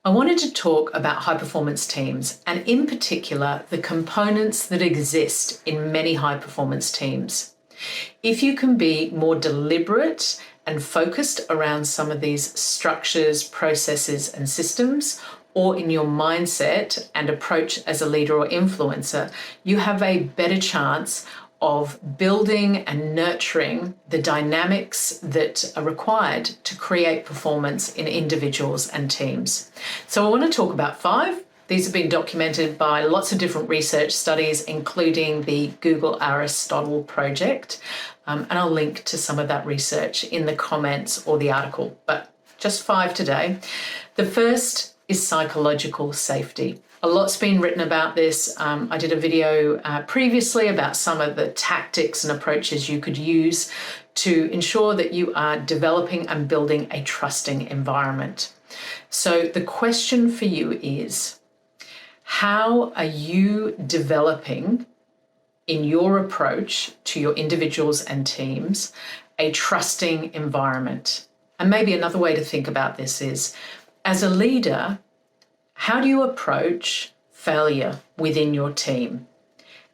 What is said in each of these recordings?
I wanted to talk about high-performance teams, and in particular, the components that exist in many high-performance teams. If you can be more deliberate and focused around some of these structures, processes, and systems, or in your mindset and approach as a leader or influencer, you have a better chance of building and nurturing the dynamics that are required to create performance in individuals and teams. So I want to talk about 5. These have been documented by lots of different research studies, including the Google Aristotle project. And I'll link to some of that research in the comments or the article, but just 5 today. The first is psychological safety. A lot's been written about this. I did a video previously about some of the tactics and approaches you could use to ensure that you are developing and building a trusting environment. So the question for you is, how are you developing in your approach to your individuals and teams a trusting environment? And maybe another way to think about this is, as a leader, how do you approach failure within your team?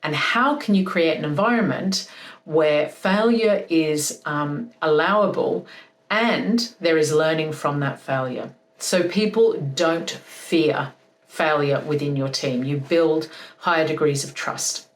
And how can you create an environment where failure is allowable and there is learning from that failure? So people don't fear failure within your team. You build higher degrees of trust.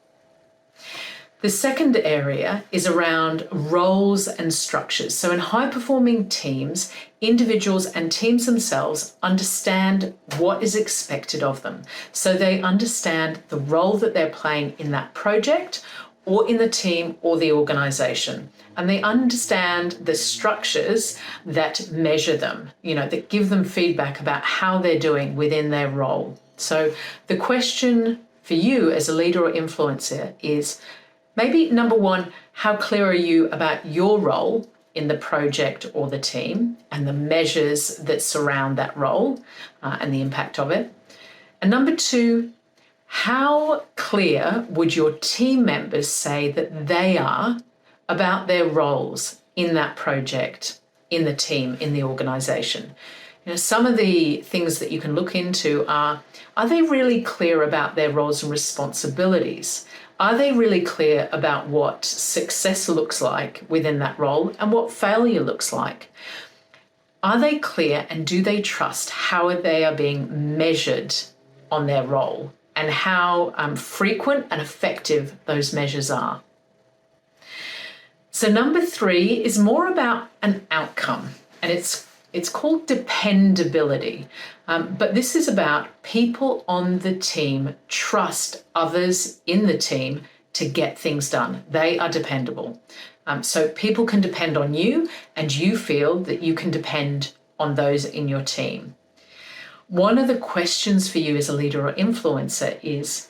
The second area is around roles and structures. So in high-performing teams, individuals and teams themselves understand what is expected of them. So they understand the role that they're playing in that project or in the team or the organization. And they understand the structures that measure them, that give them feedback about how they're doing within their role. So the question for you as a leader or influencer is, maybe number 1, how clear are you about your role in the project or the team and the measures that surround that role and the impact of it? And number 2, how clear would your team members say that they are about their roles in that project, in the team, in the organization? Some of the things that you can look into are they really clear about their roles and responsibilities? Are they really clear about what success looks like within that role and what failure looks like? Are they clear and do they trust how they are being measured on their role and how frequent and effective those measures are? So number 3 is more about an outcome, and it's called dependability. But this is about people on the team trust others in the team to get things done. They are dependable. So people can depend on you and you feel that you can depend on those in your team. One of the questions for you as a leader or influencer is,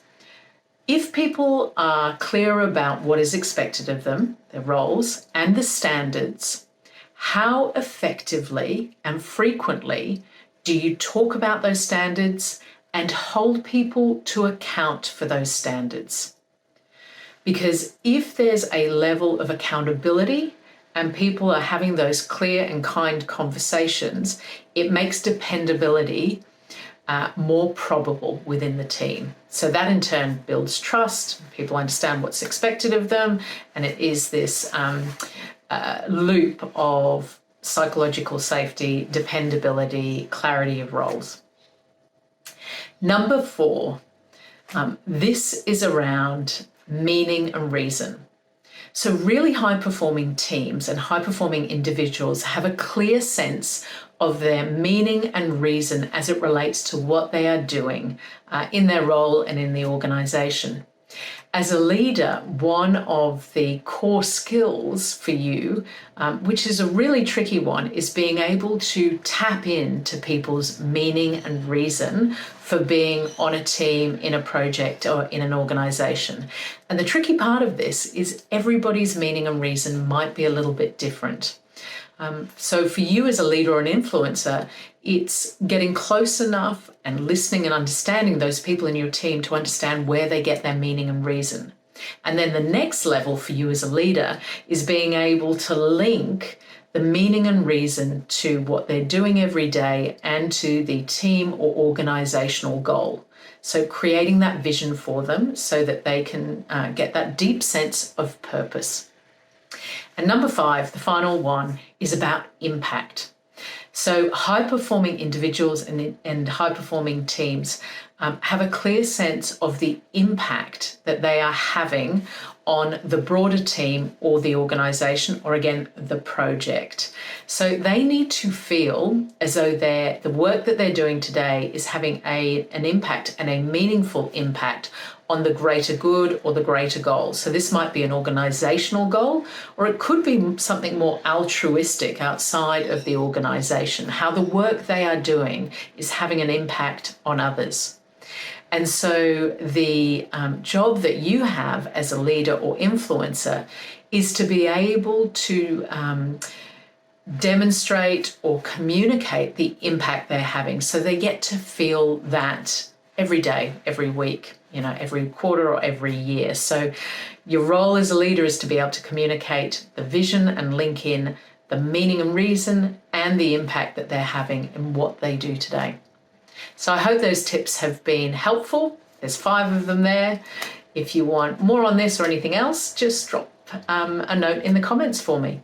if people are clear about what is expected of them, their roles and the standards, how effectively and frequently do you talk about those standards and hold people to account for those standards? Because if there's a level of accountability and people are having those clear and kind conversations, it makes dependability more probable within the team. So that in turn builds trust. People understand what's expected of them, and it is this loop of psychological safety, dependability, clarity of roles. Number 4, this is around meaning and reason. So really high-performing teams and high-performing individuals have a clear sense of their meaning and reason as it relates to what they are doing in their role and in the organization. As a leader, one of the core skills for you, which is a really tricky one, is being able to tap into people's meaning and reason for being on a team, in a project, or in an organization. And the tricky part of this is everybody's meaning and reason might be a little bit different. So for you as a leader or an influencer, it's getting close enough and listening and understanding those people in your team to understand where they get their meaning and reason. And then the next level for you as a leader is being able to link the meaning and reason to what they're doing every day and to the team or organizational goal. So creating that vision for them so that they can get that deep sense of purpose. And number 5, the final one, is about impact. So high-performing individuals and high-performing teams have a clear sense of the impact that they are having on the broader team or the organization, or again, the project. So they need to feel as though the work that they're doing today is having an impact and a meaningful impact on the greater good or the greater goal. So this might be an organizational goal, or it could be something more altruistic outside of the organization, how the work they are doing is having an impact on others. And so the job that you have as a leader or influencer is to be able to demonstrate or communicate the impact they're having, so they get to feel that every day, every week, every quarter or every year. So your role as a leader is to be able to communicate the vision and link in the meaning and reason and the impact that they're having in what they do today. So I hope those tips have been helpful. There's 5 of them there. If you want more on this or anything else, just drop a note in the comments for me.